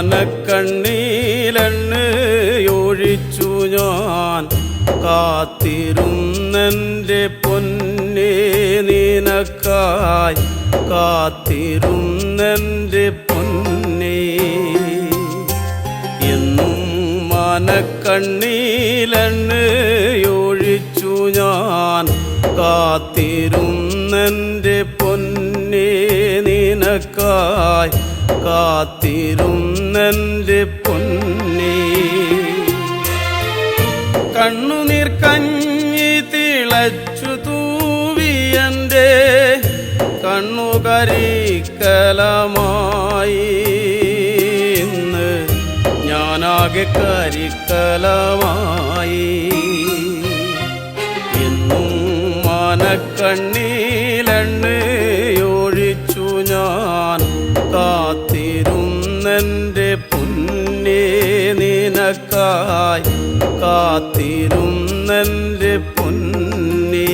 മനക്കണ്ണീലെണ്ണയൊഴിച്ചു ഞാൻ കാത്തിരുന്നെൻ്റെ പൊന്നേ നിനക്കായി കാത്തിരുന്നെൻ്റെ പൊന്നേ എന്നും മനക്കണ്ണീലെണ്ണയൊഴിച്ചു ഞാൻ കാത്തിരുന്നെൻ്റെ പൊന്നേ നിനക്കായി കാത്തിരുന്നെൻ്റെ പൊന്നേ കണ്ണുനീർ കഞ്ഞി തിളച്ചു തൂവിയെൻ്റെ കണ്ണുകരിക്കലമായി ഇന്ന് ഞാനാകെ കരിക്കലമായി എന്നും മനക്കണ്ണീലെണ്ണയൊഴിച്ചു ഞാൻ കാത്തിരുന്നെൻ്റെ പൊന്നേ നിനക്കായി കാത്തിരുന്നെൻ്റെ പൊന്നേ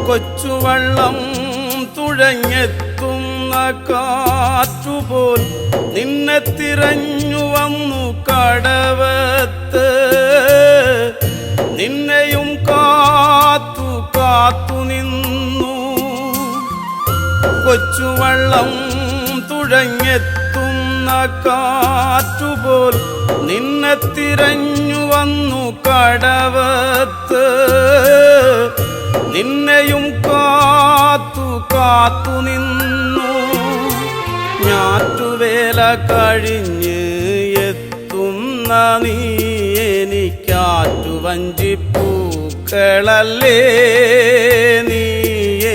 കൊച്ചുവള്ളം തുഴഞ്ഞെത്തുന്ന കാറ്റുപോൽ നിന്നെ തിരഞ്ഞു വന്നു കടവത്ത് നിന്നെയും കാത്തു കാത്തു നിന്നു കൊച്ചുവള്ളം തുഴഞ്ഞെത്തുന്ന കാറ്റുപോൽ നിന്നെ തിരഞ്ഞു വന്നു കടവത്ത് നിന്നെയും കാത്തു കാത്തു നിന്നു ഞാറ്റുവേല കഴിഞ്ഞ് എത്തുന്ന നീ എനിക്കാറ്റുവഞ്ചിപ്പൂക്കളല്ലേ നീ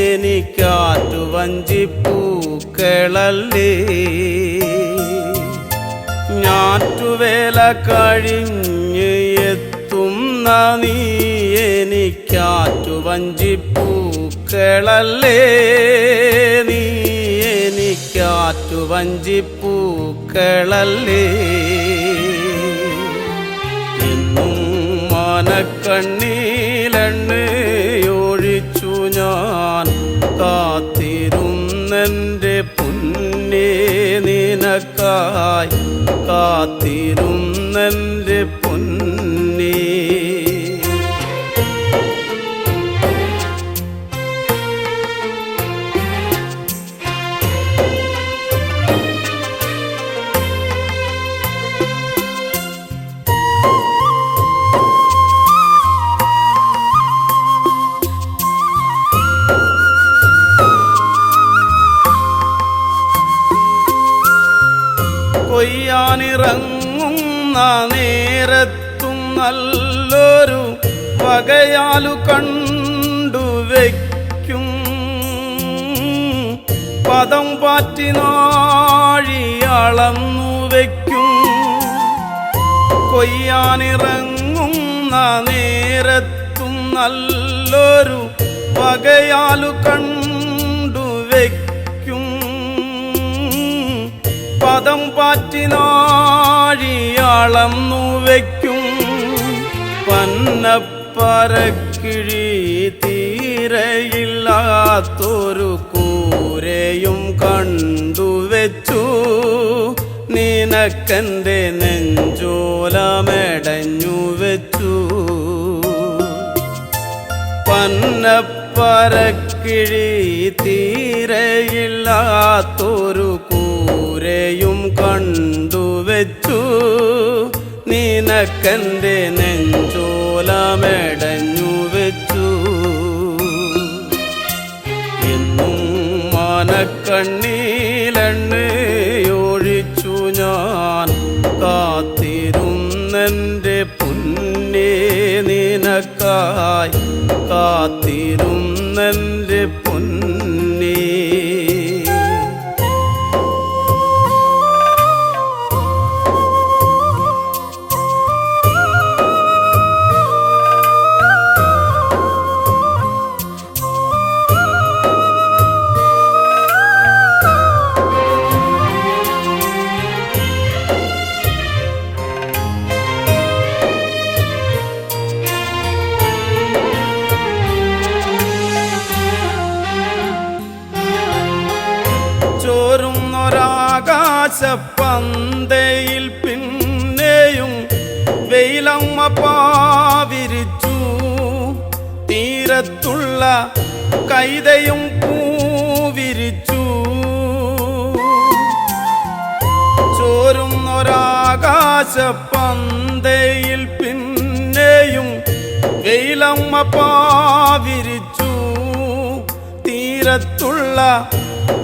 എനിക്കാറ്റുവഞ്ചിപ്പൂക്കളല്ലേ ഞാറ്റുവേല കഴിഞ്ഞ് എത്തുന്ന നീ എനിക്കാറ്റുവഞ്ചിപ്പൂക്കളല്ലേ നീ എനിക്കാറ്റുവഞ്ചിപ്പൂക്കളല്ലേ എന്നും മനക്കണ്ണീലെണ്ണയൊഴിച്ചു ഞാൻ കാത്തിരുന്നെൻ്റെ പൊന്നേ നിനക്കായി കാത്തിരുന്നെൻ്റെ പൊന്നേ കൊയ്യാനിറങ്ങുന്ന നേരത്തും നല്ലൊരു വകയാലു കണ്ടുവയ്ക്കും പദം പാറ്റി നാഴി അളന്നു വയ്ക്കും കൊയ്യാനിറങ്ങുന്ന നേരത്തും നല്ലൊരു വകയാലു കണ്ടുവയ്ക്കും പദം പാറ്റി നാഴി അളന്നു വയ്ക്കും പന്നപ്പരക്കിഴി തീരയില്ലാത്തൊരു കൂരയും കണ്ടുവെച്ചു നിനക്കെൻ്റെ നെഞ്ചോലമെടഞ്ഞു വെച്ചു പന്നപ്പരക്കിഴി തീരയില്ലാത്തൊരു കൂരയും കണ്ടുവെച്ചു നിനക്കെൻ്റെ നെഞ്ചോലമെടഞ്ഞു വെച്ചു എന്നും മനക്കണ്ണീലെണ്ണയൊഴിച്ചു ഞാൻ കാത്തിരുന്നെൻ്റെ പൊന്നേ നിനക്കായി കാത്തിരുന്നെൻ്റെ പൊന്നേ നീലാകാശപ്പന്തയിൽ പിന്നെയും വെയിലമ്മ പാവിരിച്ചു. തീരത്തുള്ള കൈതയും പൂവിരിച്ചു. ചോരുന്നൊരാകാശപ്പന്തയിൽ പിന്നെയും വെയിലമ്മ പാവിരിച്ചു. തീരത്തുള്ള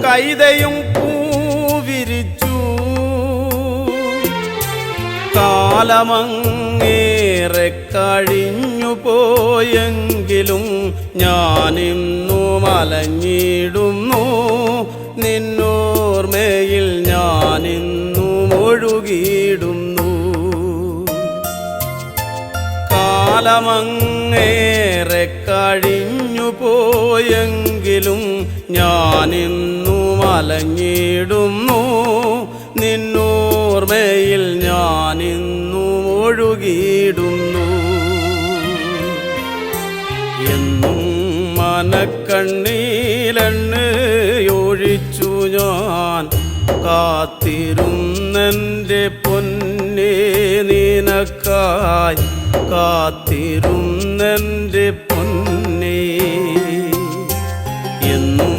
കൈതയും പൂവിരിച്ചു. കാലമങ്ങേറെ കഴിഞ്ഞു പോയെങ്കിലും ഞാനിന്നു മലഞ്ഞിടുന്നു. നിന്നോർമ്മയിൽ ഞാനിന്നു ഒഴുകിയിടുന്നു. കാലമങ്ങേറെ കഴിഞ്ഞു പോയെങ്കിലും ഞാനിന്നു മലഞ്ഞിടുന്നു. നിന്നോർമ്മയിൽ ഞാനിന്നു ഒഴുകിയിടുന്നു. എന്നും മനക്കണ്ണീലെണ്ണയൊഴിച്ചു ഞാൻ കാത്തിരുന്നെൻ്റെ പൊന്നേ നിനക്കായി. കാത്തിരുന്നെൻ്റെ പൊന്നേ എന്നും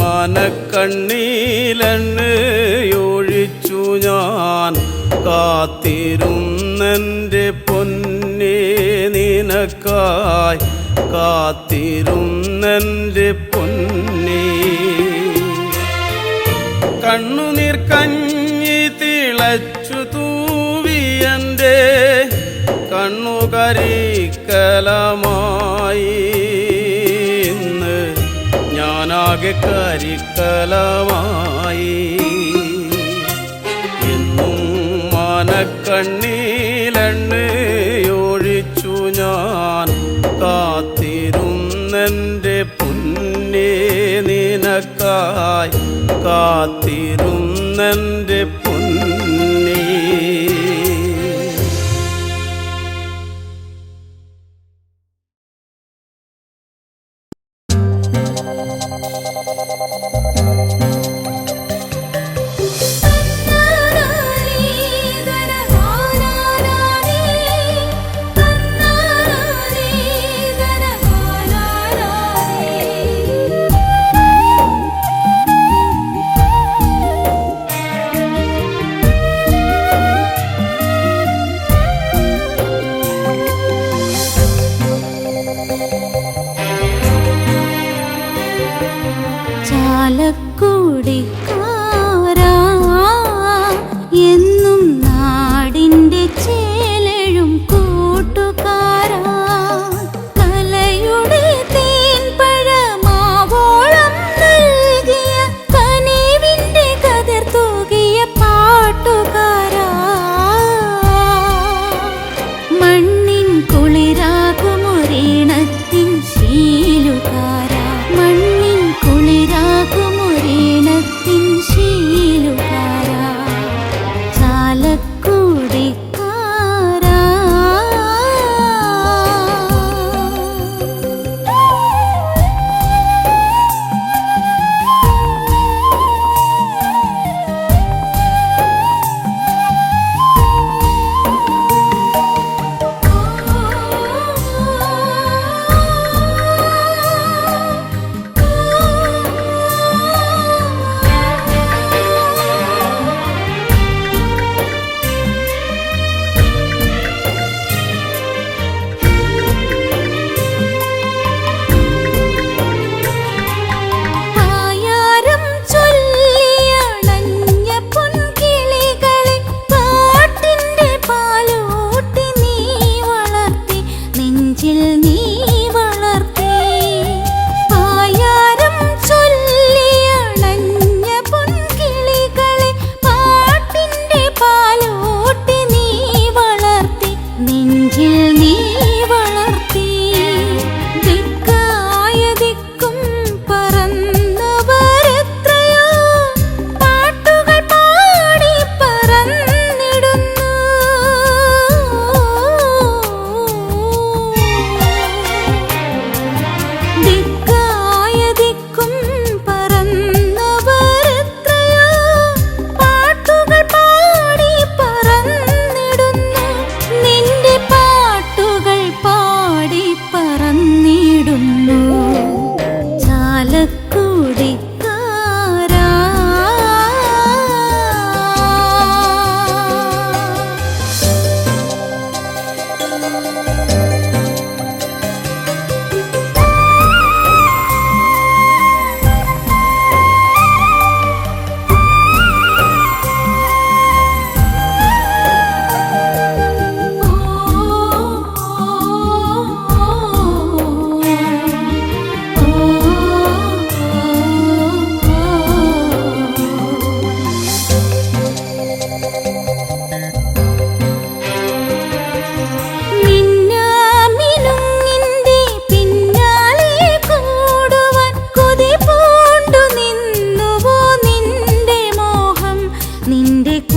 മനക്കണ്ണീലെണ്ണയൊഴിച്ചു ഞാൻ കാത്തിരുന്നെൻ്റെ പൊന്നേ നിനക്കായി. കാത്തിരുന്നെൻ്റെ പൊന്നേ കണ്ണുനീർ കഞ്ഞി തിളച്ചു തൂവിയൻ്റെ കണ്ണുകരിക്കലമായി. ഇന്ന് ഞാനാകെ കരിക്കലമായി. എന്നും മനക്കണ്ണീലെണ്ണയൊഴിച്ചു ഞാൻ കാത്തിരുന്നെൻ്റെ പൊന്നേ നിനക്കായി. കാത്തിരുന്നെൻ്റെ പൊന്നേ.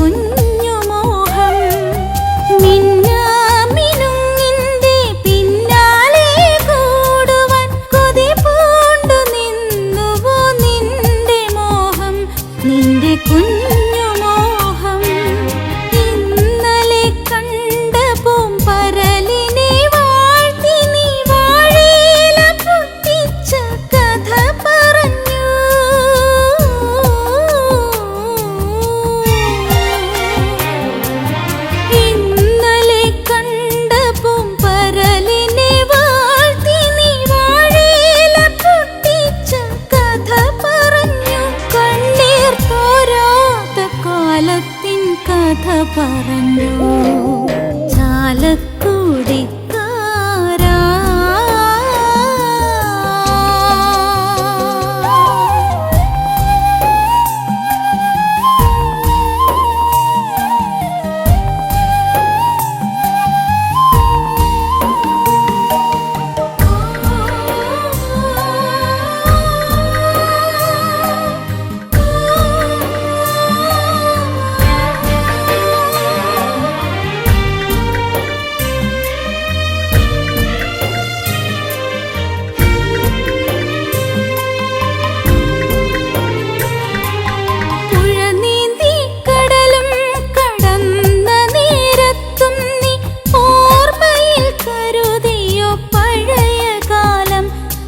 കുഞ്ഞുമോഹം മിന്നാമിനുങ്ങിന്റെ പിന്നാലെ കൂടുവാൻ കൊതി പൂണ്ടു നിന്നുവോ നിന്റെ മോഹം നിന്റെ കുഞ്ഞുമോഹം ഇന്നലെ കണ്ട പൂമ്പരലിനെ വാഴ്ത്തി നീ വാഴയില പൊട്ടിച്ച കഥ പറഞ്ഞു ഇന്നലെ കണ്ട പൂമ്പരലിനെ വാഴ്ത്തി നീ വാഴയില പൊട്ടിച്ച കഥ പറഞ്ഞു കണ്ണീർ തോരാത്ത കാലത്തിൻ കഥ പറഞ്ഞു ചാലക്കുടിക്കാരാ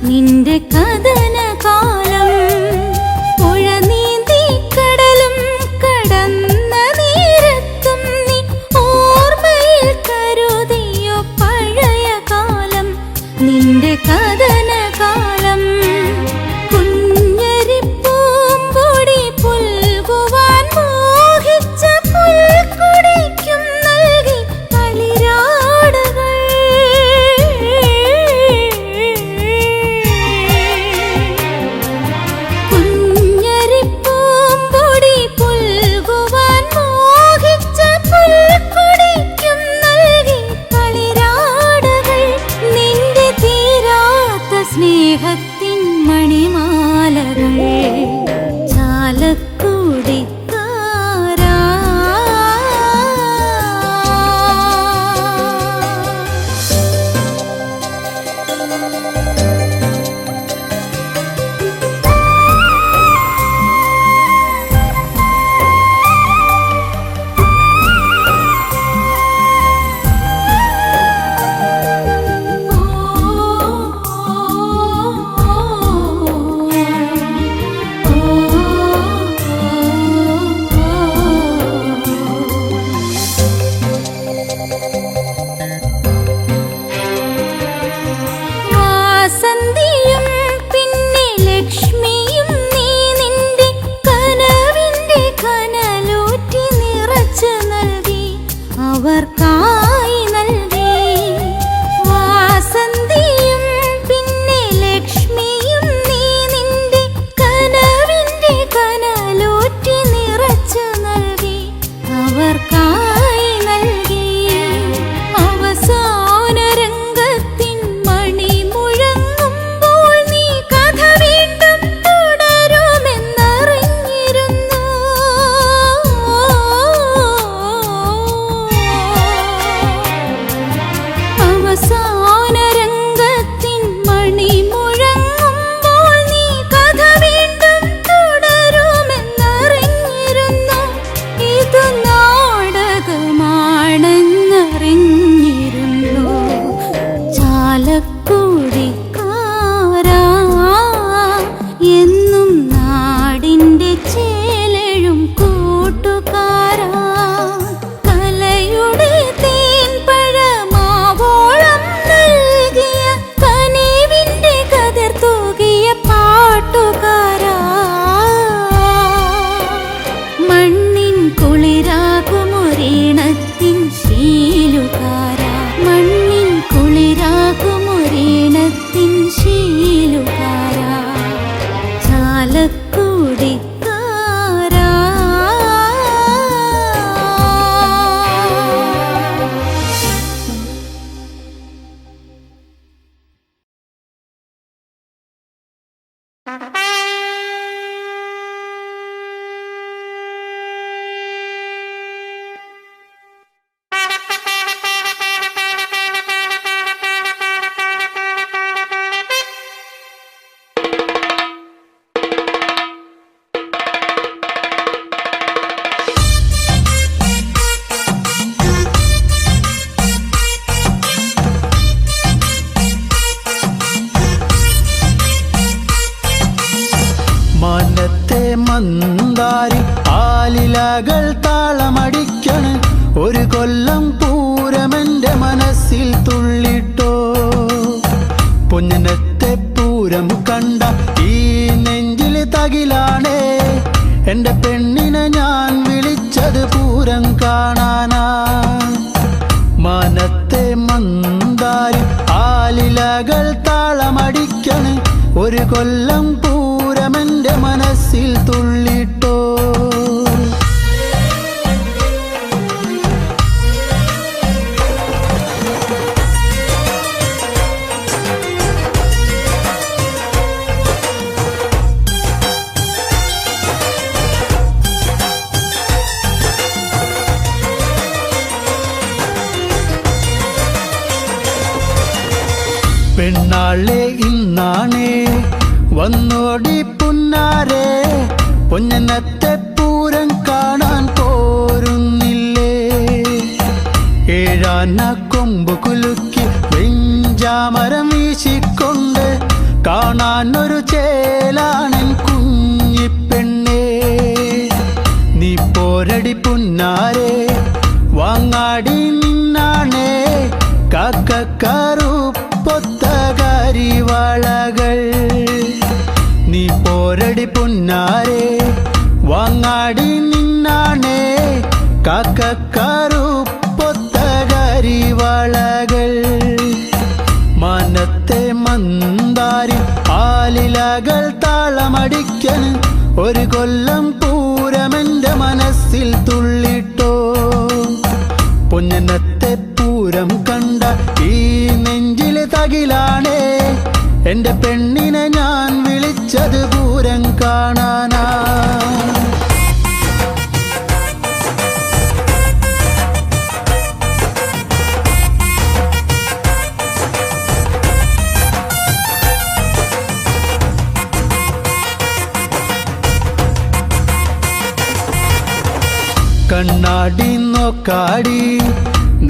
നിന്റെ കഥനകാലം പുഴ നീന്തി കടലും കടന്ന നേരത്തും നീ ഓർമ്മയിൽ കരുതിയോ പഴയ കാലം നിന്റെ കഥനകാലം കുഞ്ഞരിപ്പൂമ്പൊടി പുൽകുവാൻ മോഹിച്ച പുൽക്കുടിക്കും നൽകി കളിരാടുകൾ കുഞ്ഞരിപ്പൂമ്പൊടി പുൽകുവാൻ മോഹിച്ച പുൽക്കുടിക്കും നൽകി കളിരാടുകൾ നിന്റെ തീരാത്ത സ്നേഹത്തിൻ മണിമാലകൾ ചാലക്കുടിക്കാരാ വാസന്തിയും പിന്നെ ലക്ഷ്മിയും നീ നിന്റെ കനവിന്റെ കനലൂറ്റി നിറച്ചു നൽകി അവർക്കായി നൽകി വാസന്തിയും പിന്നെ ലക്ഷ്മിയും നീ നിന്റെ കനവിന്റെ കനലൂറ്റി നിറച്ചു നൽകി അവർക്കായി നൽകി അവസാന രംഗത്തിൻ മണി മുഴങ്ങുമ്പോൾ നീ കഥ വീണ്ടും തുടരുമെന്നറിഞ്ഞിരുന്നു താളമടിക്കണ് ഒരു കൊല്ലം പൂരമെന്റെ മനസ്സിൽ തുള്ളിട്ടോ പൊന്നിനത്തെ പൂരം കണ്ട ഈ നെഞ്ചിൽ തകിലാണേ എന്റെ പെണ്ണിനെ ഞാൻ വിളിച്ചത് പൂരം കാണാനാ മാനത്തെ മന്ദാരി ആലിലകൾ താളമടിക്കണ് ഒരു കൊല്ലം പൂരമെന്റെ മനസ്സിൽ തുള്ളിട്ടോ പെണ്ണാളെ ഇന്നാണേ വന്നോടി പുന്നാരെ പൊന്നനത്തെ പൂരം കാണാൻ പോരുന്നില്ലേ ഏഴാന കൊമ്പ് കുലുക്കി വെഞ്ചാമരം വീശിക്കൊണ്ട് കാണാൻ ഒരു ചേലാണൻ കുഞ്ഞിപ്പെണ്ണേ നീ പോരടി പുന്നാരെ വാങ്ങാടി നിന്നാണേ കാക്കക്കാരു പൊത്തകരിവളകൾ നീ പോരടി പുന്നാരെ വാങ്ങാടി നിന്നാണേ കാക്കക്കാരു പൊത്തകരിവളകൾ മാനത്തെ മന്ദാരി ആലിലകൾ താളമടിക്കണ് ഒരു കൊല്ലം പൂരമെന്റെ മനസ്സിൽ തുള്ളിട്ടോ പൊന്നനത്തെ പൂരം കണ്ട ഈ നെഞ്ചിലെ തകിലാണേ എന്റെ പെണ്ണിനെ ഞാൻ വിളിച്ചത് പൂരം കാണാനാ കണ്ണാടി നോക്കാടി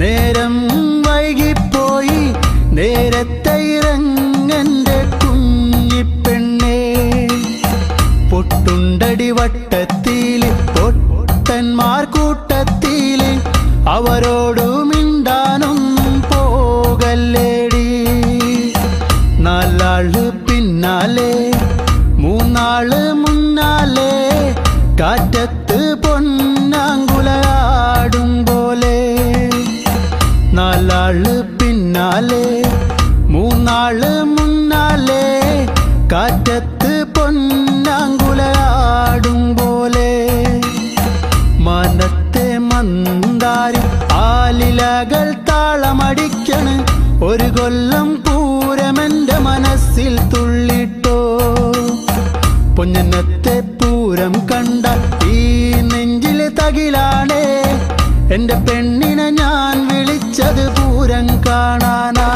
നേരം വൈകിപ്പോയി നേരത്തെ ഇറങ്ങന്റെ കുഞ്ഞിപ്പെണ്ണേ പൊട്ടുണ്ടടി വട്ടത്തില് പൊട്ടന്മാർ കൂട്ടത്തില് അവരോടു മിണ്ടാനൊന്നും പോകല്ലേടി നാലാള് പിന്നാലെ മൂന്നാള് മുന്നാലെ കാറ്റത്ത് പൊന്നാങ്കുലയാടും പോലെ നാലാള് പിന്നാലെ മൂന്നാള് മുന്നാലെ കാറ്റത്ത് പൊന്നാങ്കുലയാടും പോലെ മനത്തെ മന്ദാരി ആലിലകൾ താളമടിക്കണ് ഒരു കൊല്ലം പൂരമെന്റെ മനസ്സിൽ തുള്ളിട്ടോ പൊന്നനത്തെ പൂരം കണ്ട ഈ നെഞ്ചിലെ തകിലാണേ എന്റെ പെണ്ണിനെ ഞാൻ വിളിച്ചത് പൂരം കാണാനാ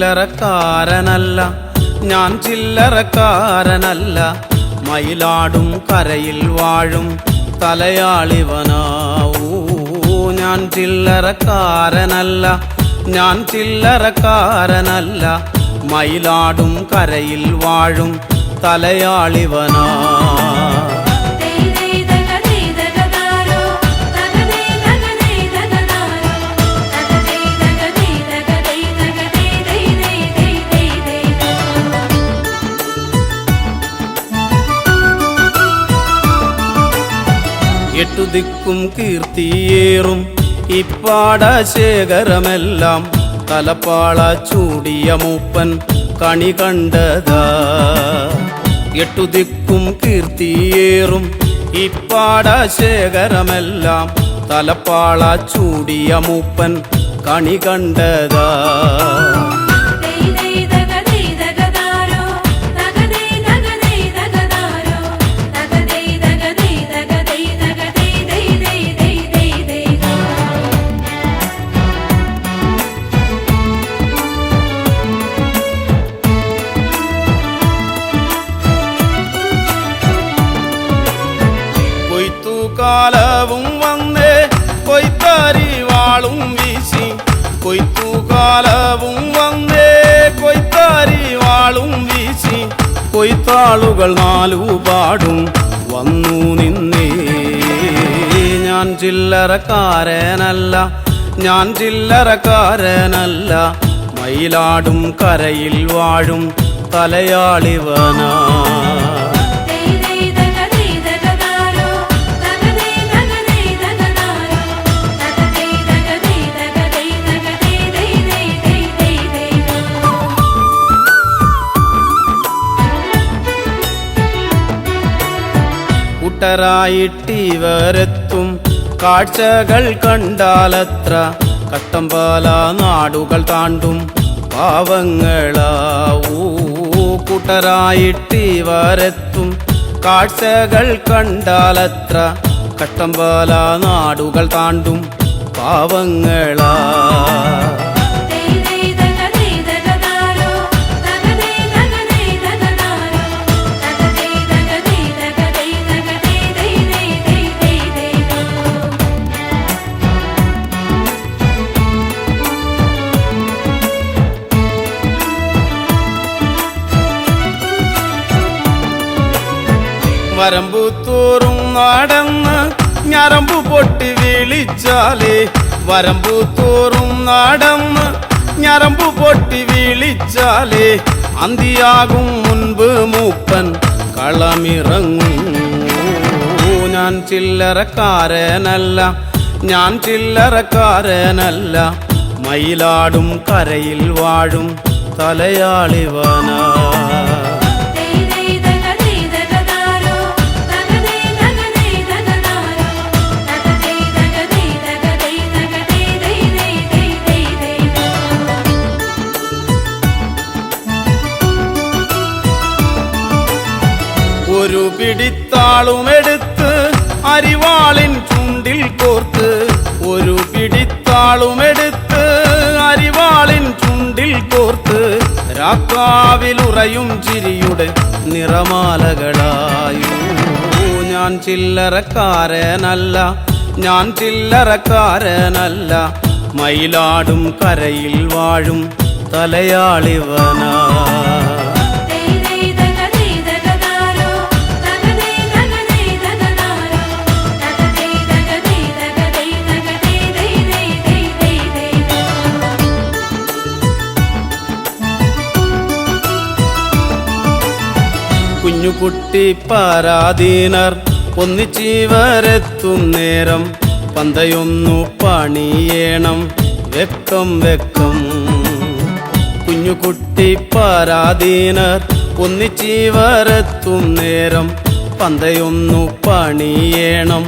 ചില്ലറക്കാരനല്ല, ഞാൻ ചില്ലറക്കാരനല്ല, മയിലാടും കരയിൽ വാഴും തലയാളിവനാവൂ. ഞാൻ ചില്ലറക്കാരനല്ല, ഞാൻ ചില്ലറക്കാരനല്ല, മയിലാടും കരയിൽ വാഴും തലയാളിവനാ. എട്ടു ദിക്കും കീർത്തിയേറും ഇപ്പാടശേഖരമെല്ലാം തലപ്പാള ചൂടിയ മൂപ്പൻ കണി കണ്ടതാ. എട്ടു ദിക്കും കീർത്തിയേറും ഇപ്പാടശേഖരമെല്ലാം തലപ്പാള ചൂടിയ മൂപ്പൻ കണി കണ്ടതാ. കൊയ്ത്തുകാലവും വന്നേ കൊയ്ത്താരി വാളും വീശി, കൊയ്ത്തുകാലവും വന്നേ കൊയ്ത്താരി വാളും വീശി, കൊയ്ത്താളുകൾ നാലുപാടും വന്നു നിന്നേ. ഞാൻ ചില്ലറക്കാരനല്ല, ഞാൻ ചില്ലറക്കാരനല്ല, മയിലാടും കരയിൽ വാഴും തലയാളിവനാ. കൂട്ടരായിട്ടിവരെത്തും കാഴ്ചകൾ കണ്ടാലത്ര, കട്ടമ്പാല നാടുകൾ താണ്ടും പാവങ്ങളാവൂ. കൂട്ടരായിട്ടിവരെത്തും കാഴ്ചകൾ കണ്ടാലത്ര, കട്ടമ്പാല നാടുകൾ താണ്ടും പാവങ്ങളാ. വരമ്പൂത്തോറും നടന്ന് ഞരമ്പു പൊട്ടി വിളിച്ചാലേ, വരമ്പൂത്തോറും നടന്ന് ഞരമ്പു പൊട്ടി വിളിച്ചാലേ, അന്തിയാകും മുൻപ് മൂപ്പൻ കളമിറങ്ങും. ഞാൻ ചില്ലറക്കാരനല്ല, ഞാൻ ചില്ലറക്കാരനല്ല, മയിലാടും കരയിൽ വാഴും തലയാളിവനാ. ഒരു പിടിത്താളുമെടുത്ത് അരിവാളിൻ ചുണ്ടിൽ കോർത്ത്, ഒരു പിടിത്താളുമെടുത്ത് അരിവാളിൻ ചുണ്ടിൽ കോർത്ത്, രാക്കാവിലുറയും ചിരിയുടെ നിറമാലകളായൂ. ഞാൻ ചില്ലറക്കാരനല്ല, ഞാൻ ചില്ലറക്കാരനല്ല, മയിലാടും കരയിൽ വാഴും തലയാളിവനാ. കുഞ്ഞുകുട്ടി പരാധീനർ ഒന്നിച്ചിവരെത്തും നേരം, പന്തയൊന്നു പണിയേണം വെക്കം വെക്കം. കുഞ്ഞുകുട്ടി പരാധീനർ ഒന്നിച്ചിവരെത്തും നേരം, പന്തയൊന്നു പണിയേണം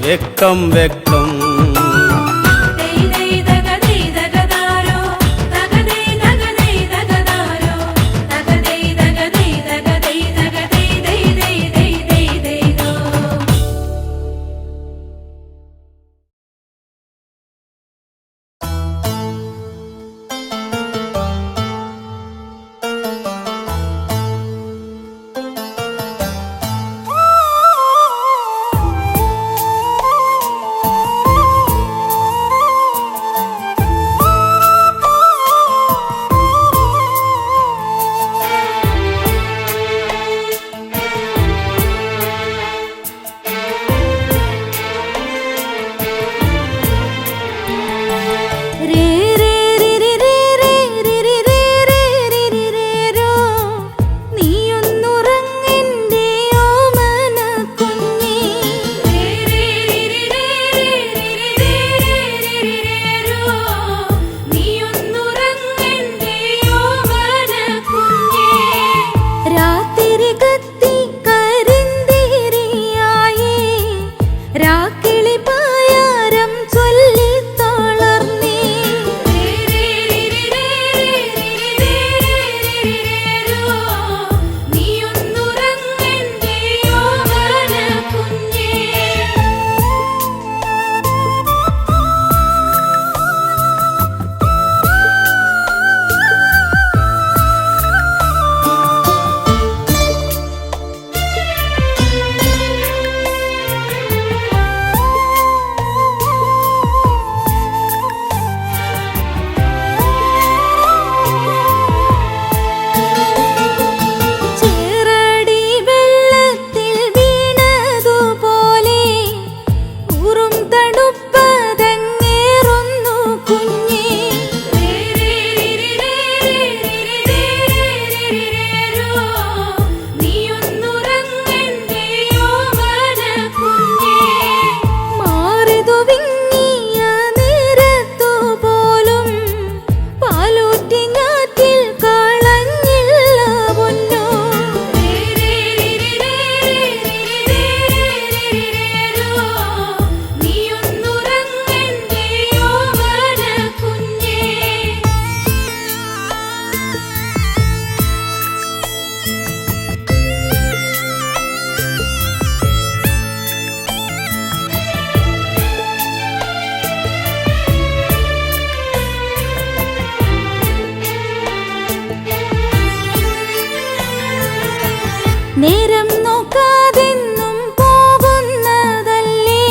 വെക്കം വെക്കം. നേരം നോക്കാതെന്നും പോകുന്നതല്ലേ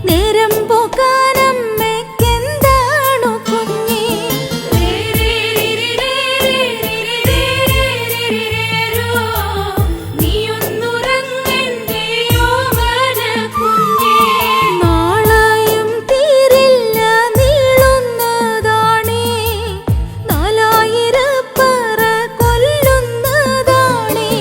നേരം പോക്കാനമ്മയ്ക്കെന്താണു കുഞ്ഞേ നാളെയും തീരില്ല നീളുന്നതാണേ നാലായിരപ്പറ കൊല്ലുന്നതാണേ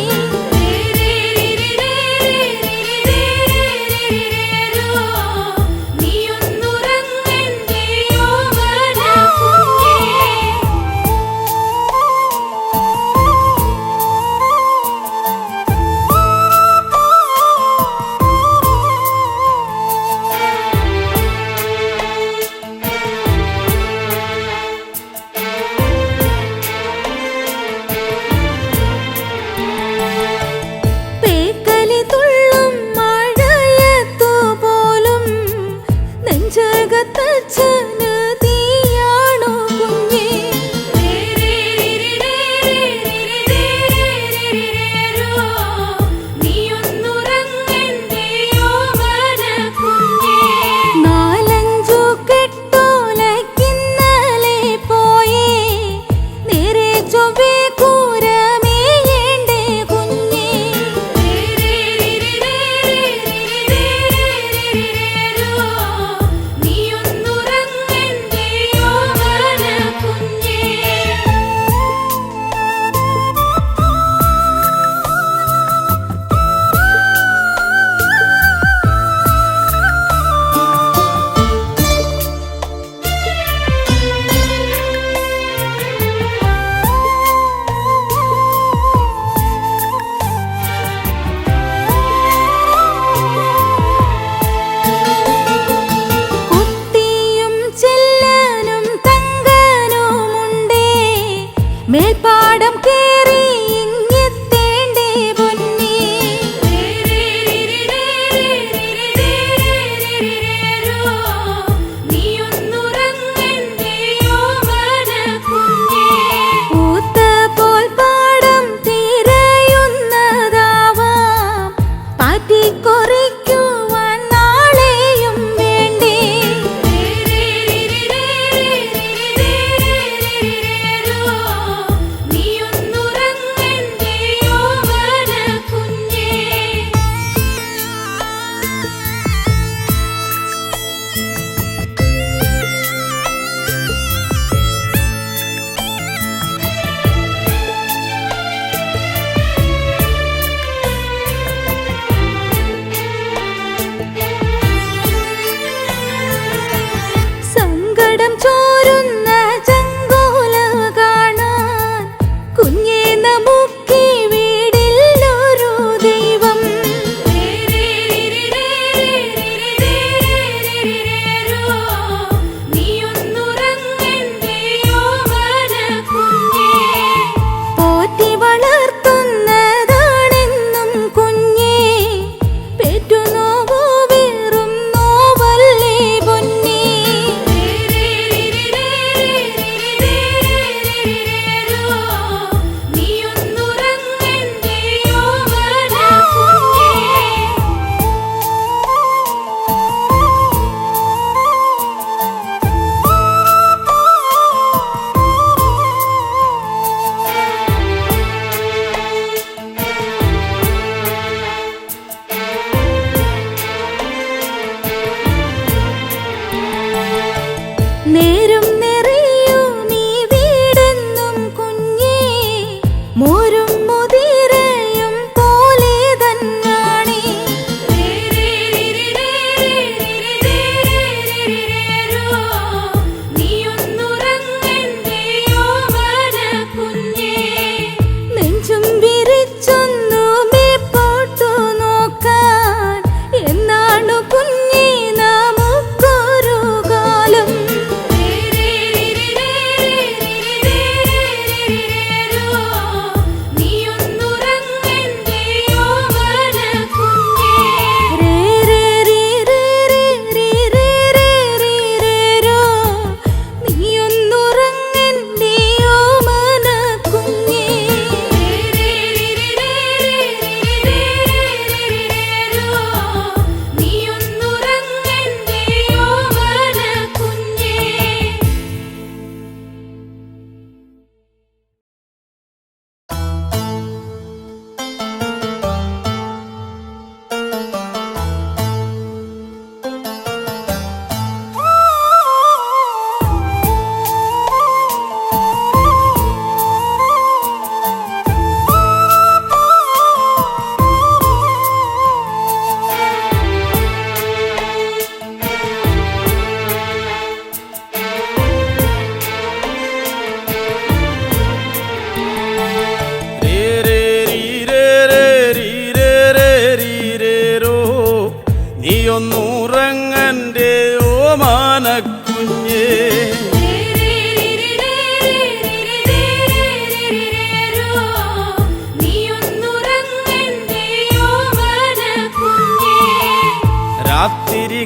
പേക്കലി തുള്ളും മഴയത്തുപോലും നെഞ്ചകത്തച്ഛന് തീയാണു കുഞ്ഞേ നാലഞ്ചു കെട്ടോലക്കിന്നലെ പോയേ നേരെ ചൊവ്വേ കൂരമേയേണ്ടേ കുഞ്ഞേ കുത്തിയും ചെല്ലനും തങ്കനുമുണ്ടേ മേൽപ്പാടം കേറി ഇങ്ങെത്തേണ്ടേ പൊന്നേ പൂത്ത പോൽ പാടം തിരയുന്നതാവാം പാറ്റിക്കൊറിക്കുവാൻ നാളെയും വേണ്ടേ നീയൊന്നു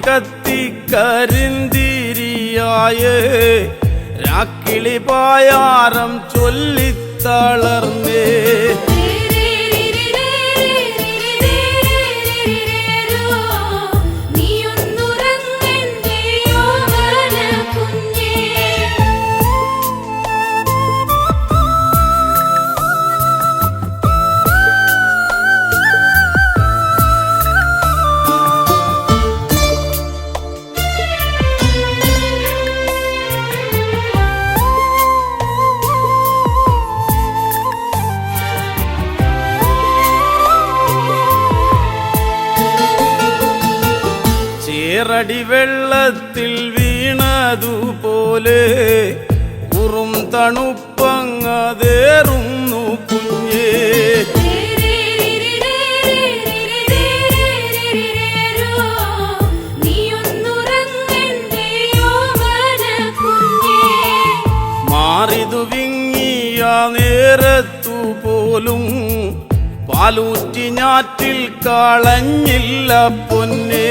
കത്തി കരിന്തിരിയായേ രാക്കിളി പായാരം ചൊല്ലിത്തളർന്നേ ചേറടി വെള്ളത്തിൽ വീണതുപോലെ ഉറും തണുപ്പങ്ങതേറുന്നു കുഞ്ഞേ മാറിതു വിങ്ങിയ നേരത്തു പോലും പാലൂറ്റി ഞാറ്റിൽ കളഞ്ഞില്ല പൊന്നേ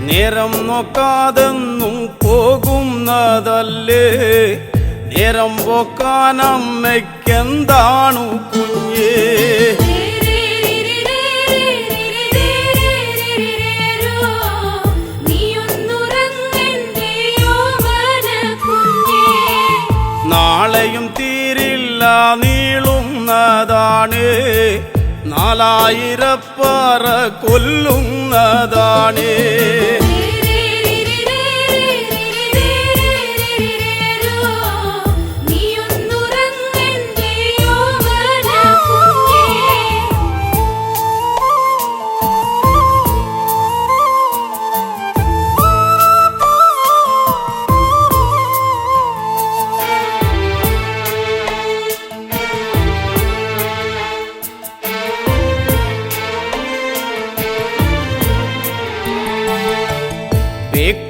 നേരം നോക്കാതെന്നും പോകുന്നതല്ലേ നേരം പോക്കാൻ അമ്മയ്ക്കെന്താണു കുഞ്ഞേ നാളെയും തീരില്ല നീളുന്നതാണ് 4000 പറ കൊല്ലുന്നതാണ്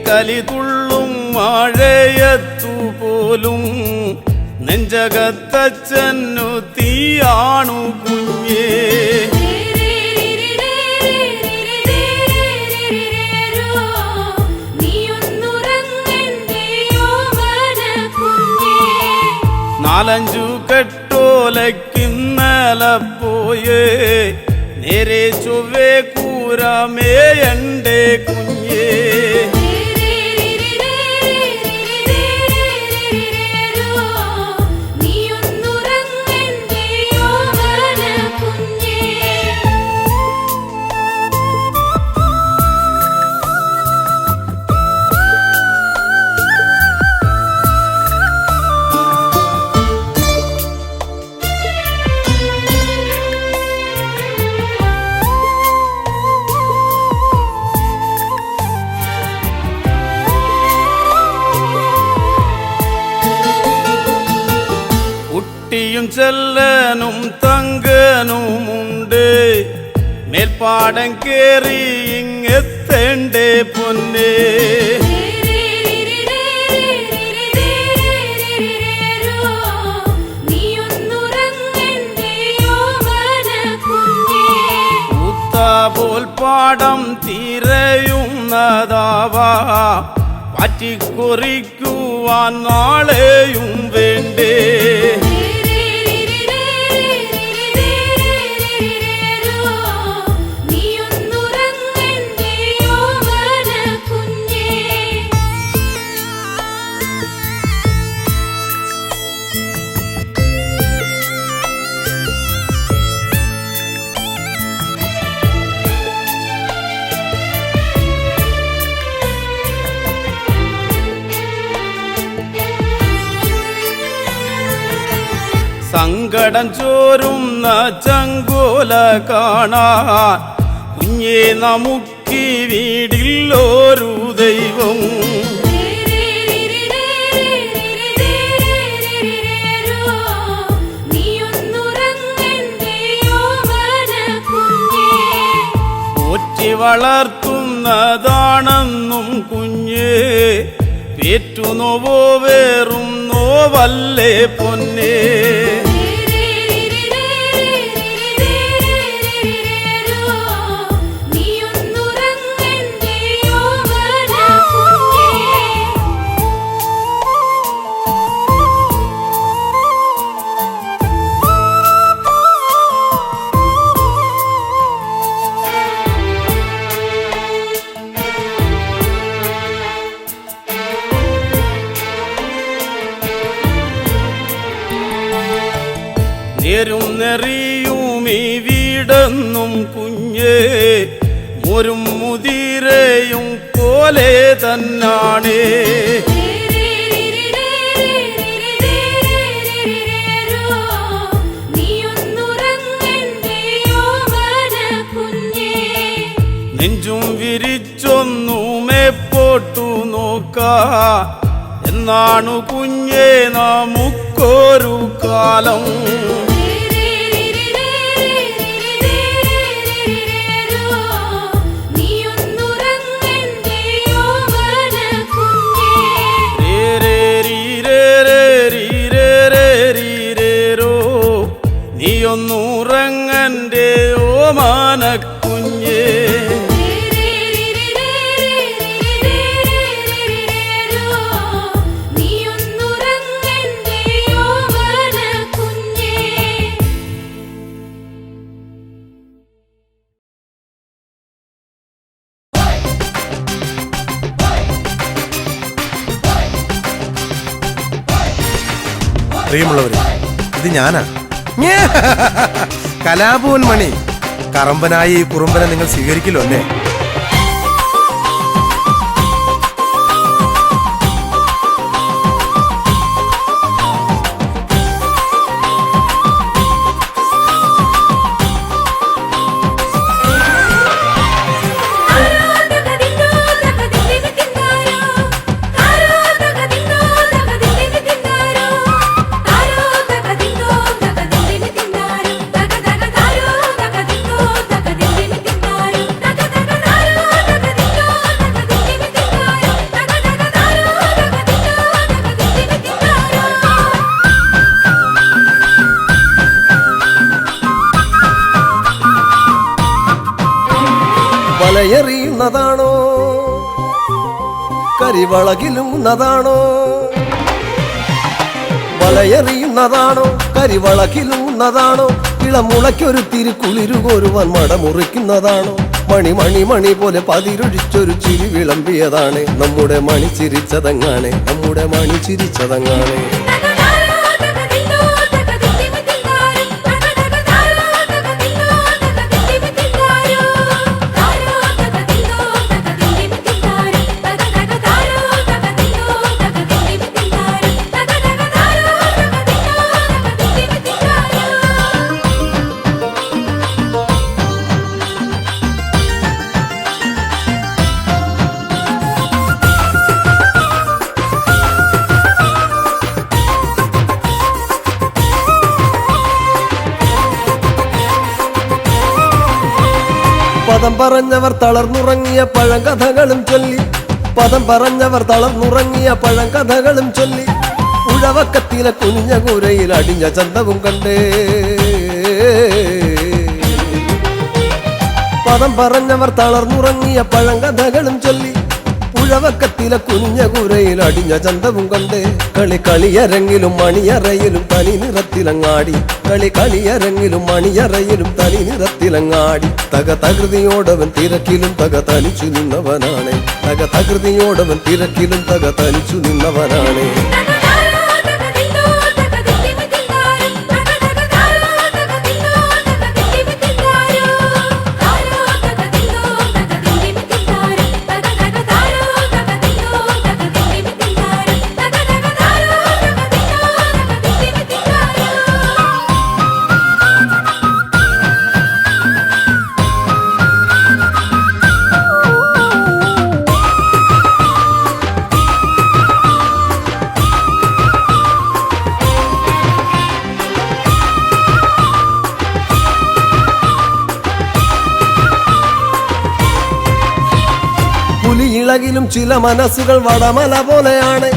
കലി തുള്ളും മഴയത്തു പോലും നെഞ്ചകത്തച്ഛനു തീയാണു കുഞ്ഞേ നാലഞ്ചു കെട്ടോലക്കിന്നല പോയേ നേരെ ചൊവ്വേ കൂരമേയണ്ടേ കുഞ്ഞേ കുട്ടിയും ചെല്ലനും തങ്കനുമുണ്ട് മേൽപ്പാടം കേറി ഇങ്ങെത്തേണ്ടേ പൊന്നേ പോൽ പാടം തിരയുന്നതാവാ പറ്റിക്കുറിക്കുവാൻ നാളെയും വേണ്ടേ സങ്കടം ചോരുന്ന ചങ്കോല കാണാൻ കുഞ്ഞേ നമുക്ക് നോക്കി വീടില്ലൊരു ദൈവം. പോറ്റി വളർത്തുന്നതാണെന്നും കുഞ്ഞ്, പേറ്റുനോവോ വേറും നോവല്ലേ പൊന്നേ. നേരും നെറിയും ഈ വീടെന്നും കുഞ്ഞ്, മോരും മുതിരയും പോലെ തന്നാണ്. നെഞ്ചും വിരിച്ചൊന്നുമേ പോട്ടു നോക്ക, എന്നാണു കുഞ്ഞേ നമുക്കൊരു കാലം. നീയൊന്നുറങ്ങന്റെ ഓമാനക്കുഞ്ഞേ. പ്രിയമുള്ളവരെ, ഇത് ഞാനാ, കലാഭവൻ മണി. കറമ്പനായി ഈ കുറുമ്പനെ നിങ്ങൾ സ്വീകരിക്കില്ലോ അല്ലേ? വലയെറിയുന്നതാണോ കരിവളകിലുന്നതാണോ? വലയെറിയുന്നതാണോ കരിവളകിലുന്നതാണോ? ഇളമുളയ്ക്കൊരു തിരുക്കുളിരുകോരുവാൻ മടമുറിക്കുന്നതാണോ? മണി മണി മണി പോലെ പതിരൊഴിച്ചൊരു ചിരി വിളമ്പിയതാണ്. നമ്മുടെ മണി ചിരിച്ചതങ്ങാണ്, നമ്മുടെ മണി ചിരിച്ചതങ്ങാണ്. പദം പറഞ്ഞവർ തളർന്നുറങ്ങിയ പഴങ്കഥകളും ചൊല്ലി, പദം പറഞ്ഞവർ തളർന്നുറങ്ങിയ പഴങ്കഥകളും ചൊല്ലി, ഉഴവക്കത്തിലെ കുനിഞ്ഞ കൂരയിൽ അടിഞ്ഞ ചന്തവും കണ്ടേ. പദം പറഞ്ഞവർ തളർന്നുറങ്ങിയ പഴങ്കഥകളും ചൊല്ലി, ഉഴവക്കത്തിലെ കുനിഞ്ഞ കൂരയിൽ അടിഞ്ഞ ചന്തവും കണ്ടേ. കളി കളിയരങ്ങിലും മണിയറയിലും തനി നിറത്തിലങ്ങാടി, കളി കളിയരങ്ങിലും മണിയറയിലും തനി നിറത്തിലങ്ങാടി. തകൃതിയോടവൻ തിരക്കിലും തനിച്ചു നിന്നവനാണ്, തകൃതിയോടവൻ തിരക്കിലും തനിച്ചു നിന്നവനാണ്. പുലിയിളകിലും ചില മനസ്സുകൾ വടമല പോലെയാണ്.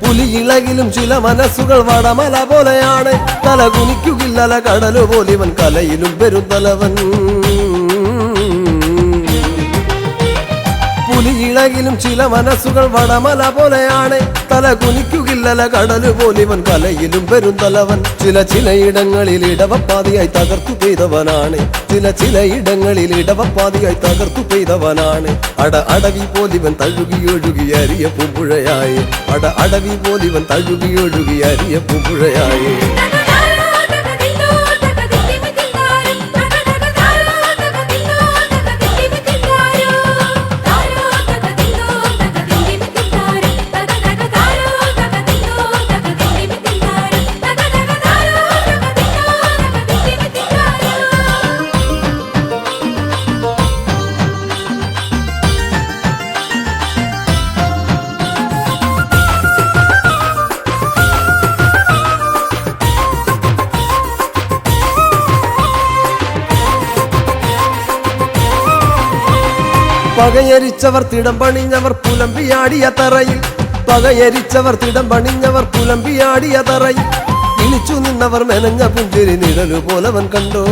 പുലിയിളകിലും ചില മനസ്സുകൾ വടമല പോലെയാണ്. തല കുനിക്കുകില്ലല കടലു പോലിവൻ കലയിലും പെരുന്തലവൻ. പുലിയിളകിലും ചില മനസ്സുകൾ വടമല പോലെയാണ്. തല കുനിക്കുകില്ലല കടലു പോലിവൻ കലയിലും പെരുന്തലവൻ. ചിലയിടങ്ങളിൽ ഇടവപ്പാതിയായി തകർത്തു പെയ്തവനാണ്. ചിലയിടങ്ങളിൽ ഇടവപ്പാതിയായി തകർത്തു പെയ്തവനാണ്. അടവി പോലിവൻ തഴുകിയൊഴുകി അരിയ പൂമ്പുഴയായി. അടവി പോലിവൻ തഴുകിയൊഴുകി അരിയ പൂമ്പുഴയായി. പകയരിച്ചവർ തിടം പണിഞ്ഞവർ പുലമ്പിയാടിയ തറയിൽ. പകയരിച്ചവർ തിടം പണിഞ്ഞവർ പുലമ്പിയാടിയ തറയിൽ. ഇളിച്ചു നിന്നവർ മെനഞ്ഞ പുഞ്ചിരി നിഴലു പോലവൻ കണ്ടോ.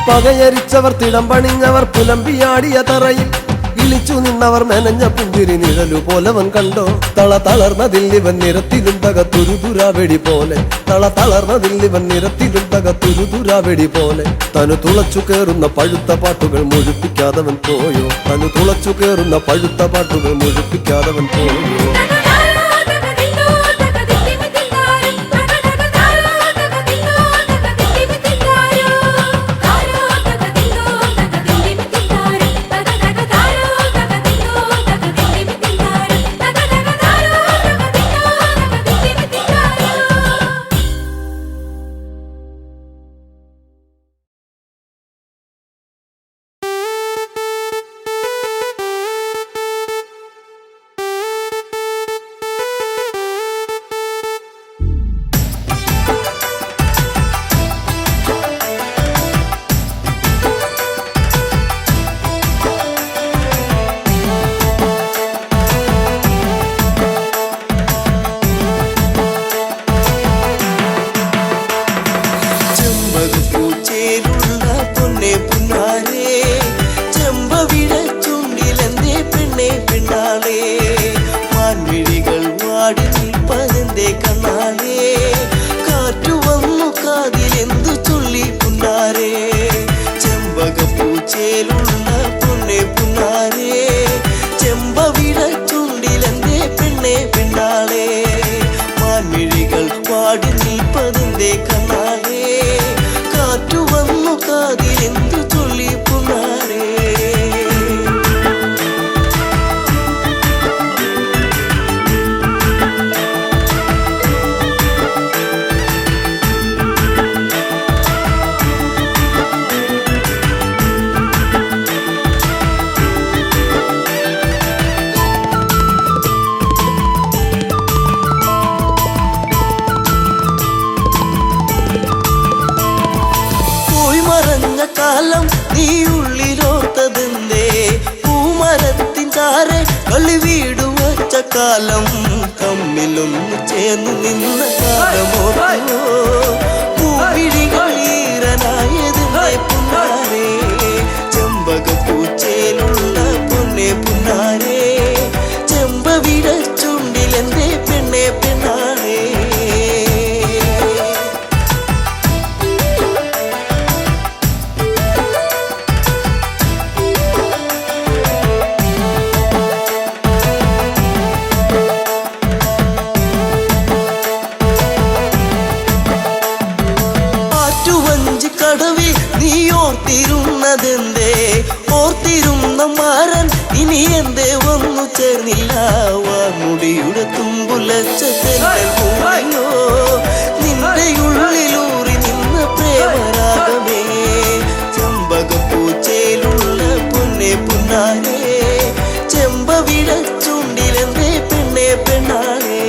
പകയരിച്ചവർ തിടം പണിഞ്ഞവർ പുലമ്പിയാടിയ തറയിൽ. ഇളിച്ചു നിന്നവർ മെനഞ്ഞ പുഞ്ചിരി നിഴലു പോലവൻ കണ്ടോ. തളർന്നതിൽ ഇവൻ നിരത്തിലും തകത്തുരുതുരാവെടി പോലെ. തളർന്നതിൽ ഇവൻ നിരത്തിലും തകത്തുരുതുരാവെടി പോലെ. തനു തുളച്ചു കേറുന്ന പഴുത്ത പാട്ടുകൾ മുഴുപ്പിക്കാതവൻ പോയോ. തനു തുളച്ചു കേറുന്ന പഴുത്ത പാട്ടുകൾ മുഴുപ്പിക്കാതവൻ പോയോ. കാലം നീ ഉള്ളിലോർത്തതെന്തേ. പൂമരത്തിൻ ചാരെ കളി വീടു വച്ച കാലം തമ്മിലൊന്ന് ചേർന്ന് നിന്ന കാലമോ. പൂവിഴികൾ ഈറനായതെന്തേ പുന്നാരേ. ചെമ്പകപ്പൂച്ചേലുള്ള പൊന്നെ പുന്നാരേ. ചെമ്പവിട ചുണ്ടിലെന്തേ പെണ്ണെ പെണ്ണാരേ. ഓർത്തിരുന്നതെന്തേ. ഓർത്തിരുന്ന മാരൻ ഇനി എന്തേ വന്നു ചേർന്നില്ല. വാർമുടിയുടെ തുമ്പുലച്ചോ. നിന്റെ ഉള്ളിലൂറി നിന്ന പ്രേമരാഗമേ. ചെമ്പകപ്പൂച്ചയിലുള്ള പൊന്നെ പുന്നാരേ. ചെമ്പവിട ചുണ്ടിലെന്തേ പെണ്ണെ പെണ്ണാളേ.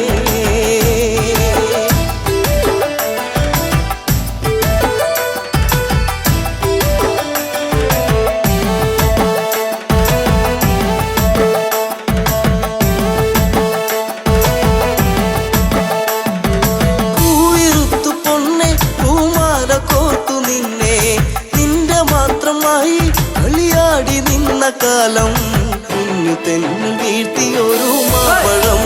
കാലം കുഞ്ഞു തെന്നു വീഴ്ത്തിയൊരു മാപ്പഴം